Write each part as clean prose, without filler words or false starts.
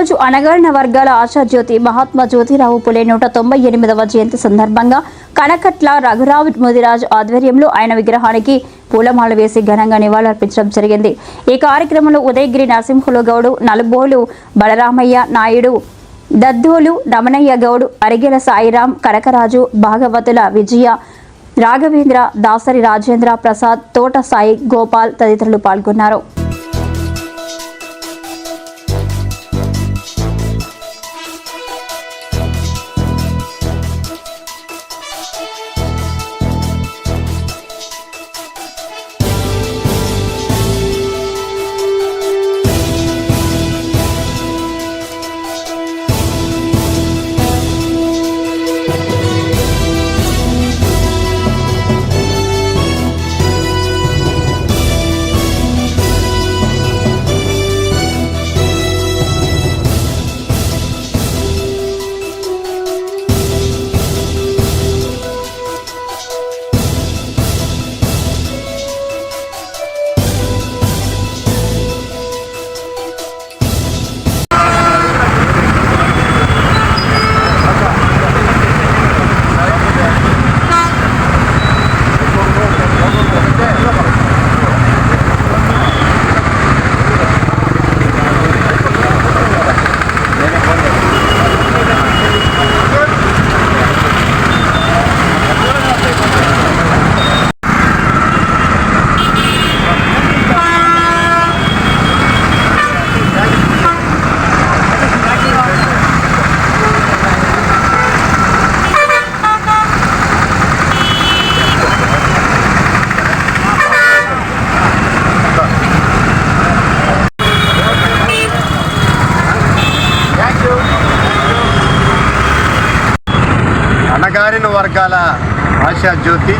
ఈరోజు అణగారిన వర్గాల ఆశాజ్యోతి మహాత్మా జ్యోతిరావు పులే 198వ జయంతి సందర్భంగా కనకట్ల రఘురావు ముదిరాజు ఆధ్వర్యంలో ఆయన విగ్రహానికి పూలమాల వేసి ఘనంగా నివాళులర్పించడం జరిగింది. ఈ కార్యక్రమంలో ఉదయగిరి నరసింహులు గౌడు, నలుబోలు బలరామయ్య నాయుడు, దద్దోలు రమణయ్య గౌడు, అరిగెల సాయిరాం, కనకరాజు, భాగవతుల విజయ, రాఘవేంద్ర, దాసరి రాజేంద్ర ప్రసాద్, తోట సాయి గోపాల్ తదితరులు పాల్గొన్నారు. అణగారిన వర్గాల ఆశాజ్యోతి,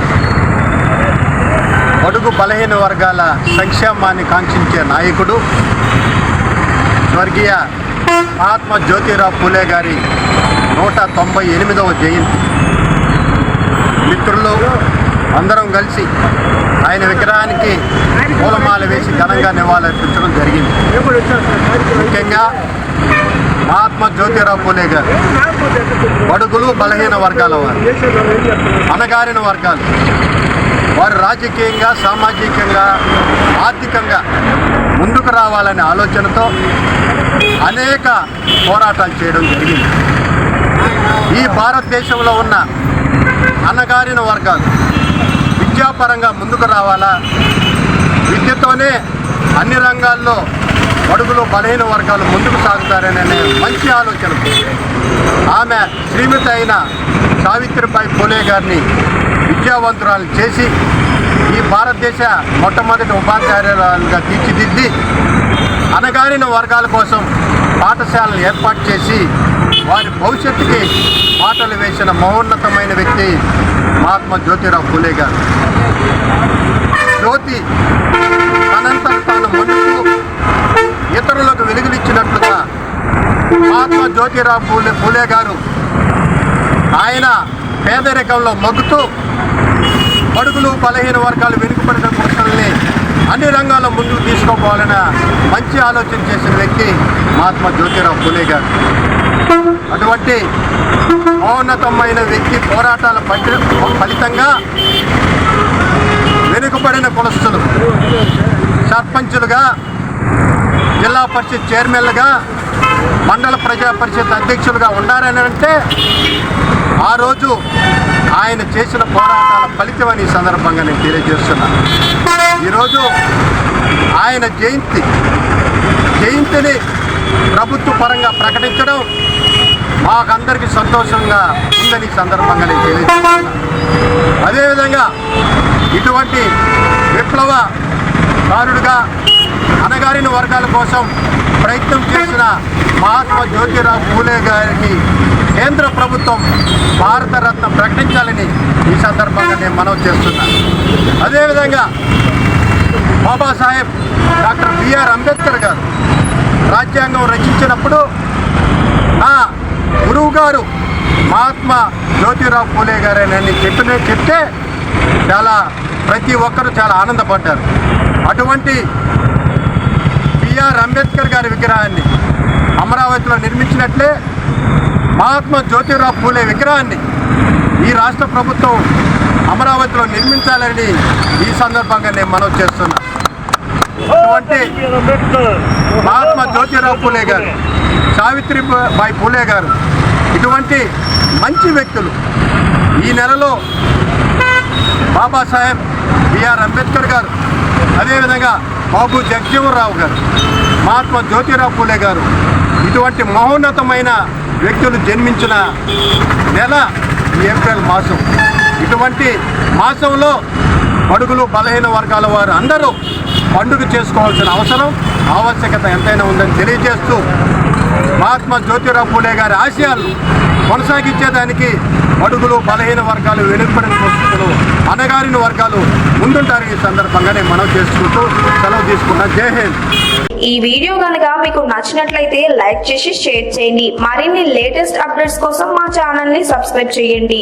బడుగు బలహీన వర్గాల సంక్షేమాన్ని కాంక్షించే నాయకుడు స్వర్గీయ మహాత్మా జ్యోతిరావు పూలే గారి 198వ జయంతి. మిత్రులు అందరం కలిసి ఆయన విగ్రహానికి పూలమాల వేసి ఘనంగా నివాళులర్పించడం జరిగింది. ముఖ్యంగా మహాత్మా జ్యోతిరావు పూలే గారు బడుగులు బలహీన వర్గాల వారు, అణగారిన వర్గాలు వారు రాజకీయంగా, సామాజికంగా, ఆర్థికంగా ముందుకు రావాలనే ఆలోచనతో అనేక పోరాటాలు చేయడం జరిగింది. ఈ భారతదేశంలో ఉన్న అణగారిన వర్గాలు విద్యాపరంగా ముందుకు రావాలా, విద్యతోనే అన్ని రంగాల్లో బడుగులు బలహీన వర్గాలు ముందుకు సాగుతారనే మంచి ఆలోచన ఆమె శ్రీమతి అయిన సావిత్రిబాయి పూలే గారిని విద్యావంతురాలు చేసి ఈ భారతదేశ మొట్టమొదటి ఉపాధ్యాయురాలుగా తీర్చిదిద్ది అణగారిన వర్గాల కోసం పాఠశాలను ఏర్పాటు చేసి వారి భవిష్యత్తుకి పాటలు వేసిన మహోన్నతమైన వ్యక్తి మహాత్మా జ్యోతిరావు పూలే గారు. జ్యోతి తనంతట తాను మండుతూ ఇతరులకు వెలుగునిచ్చినట్లుగా మహాత్మా జ్యోతిరావు పూలే గారు ఆయన పేదరికంలో మగ్గుతూ బడుగులు బలహీన వర్గాలు వెనుకబడిన పురుషుల్ని అన్ని రంగాల్లో ముందుకు తీసుకోవాలన్న మంచి ఆలోచన చేసిన వ్యక్తి మహాత్మా జ్యోతిరావు పూలే గారు. అటువంటి మహోన్నతమైన వ్యక్తి పోరాటాల ఫలితంగా వెనుకబడిన కులస్తులు సర్పంచులుగా, జిల్లా పరిషత్ చైర్మన్లుగా, మండల ప్రజా పరిషత్ అధ్యక్షులుగా ఉండారని అంటే ఆ రోజు ఆయన చేసిన పోరాటాల ఫలితమని ఈ సందర్భంగా నేను తెలియజేస్తున్నాను. ఈరోజు ఆయన జయంతిని ప్రభుత్వ పరంగా ప్రకటించడం మాకందరికీ సంతోషంగా ఉందని ఈ సందర్భంగా నేను తెలియజేస్తున్నాను. అదేవిధంగా ఇటువంటి విప్లవకారుడుగా అణగారిన వర్గాల కోసం ప్రయత్నం చేసిన మహాత్మా జ్యోతిరావు పూలే గారికి కేంద్ర ప్రభుత్వం భారతరత్న ప్రకటించాలని ఈ సందర్భంగా నేను మనవి చేస్తున్నాను. అదేవిధంగా బాబాసాహెబ్ డాక్టర్ బిఆర్ అంబేద్కర్ గారు రాజ్యాంగం రచించినప్పుడు నా గురువు గారు మహాత్మా జ్యోతిరావు పూలే గారేనని చెప్తే చాలా ప్రతి ఒక్కరూ చాలా ఆనందపడ్డారు. అటువంటి బిఆర్ అంబేద్కర్ గారి విగ్రహాన్ని అమరావతిలో నిర్మించినట్లే మహాత్మా జ్యోతిరావు పూలే విగ్రహాన్ని ఈ రాష్ట్ర ప్రభుత్వం అమరావతిలో నిర్మించాలని ఈ సందర్భంగా నేను మనవి చేస్తున్నా. ఇటువంటి మహాత్మా జ్యోతిరావు పూలే గారు, సావిత్రిబాయి పూలే గారు ఇటువంటి మంచి వ్యక్తులు ఈ నెలలో బాబాసాహెబ్ బిఆర్ అంబేద్కర్ గారు, అదేవిధంగా బాబు జగజీవనరావు గారు, మహాత్మా జ్యోతిరావు పూలే గారు ఇటువంటి మహోన్నతమైన వ్యక్తులు జన్మించిన నెల ఈ ఏప్రిల్ మాసం. ఇటువంటి మాసంలో బడుగులు బలహీన వర్గాల వారు అందరూ పండుగ చేసుకోవాల్సిన ఆవశ్యకత ఎంతైనా ఉందని తెలియజేస్తూ మహాత్మా జ్యోతిరావు పూలే గారి ఆశయాలు కొనసాగించేదానికి బడుగులు బలహీన వర్గాలు, వెనుకబడిన పరిస్థితులు, అణగారిన వర్గాలు ముందుంటారని ఈ సందర్భంగానే మనం చేసుకుంటూ సెలవు తీసుకున్నాం. జై హింద్. ఈ వీడియో కనుక మీకు నచ్చినట్లయితే లైక్ చేసి షేర్ చేయండి. మరిన్ని లేటెస్ట్ అప్డేట్స్ కోసం మా ఛానల్ ని సబ్స్క్రైబ్ చేయండి.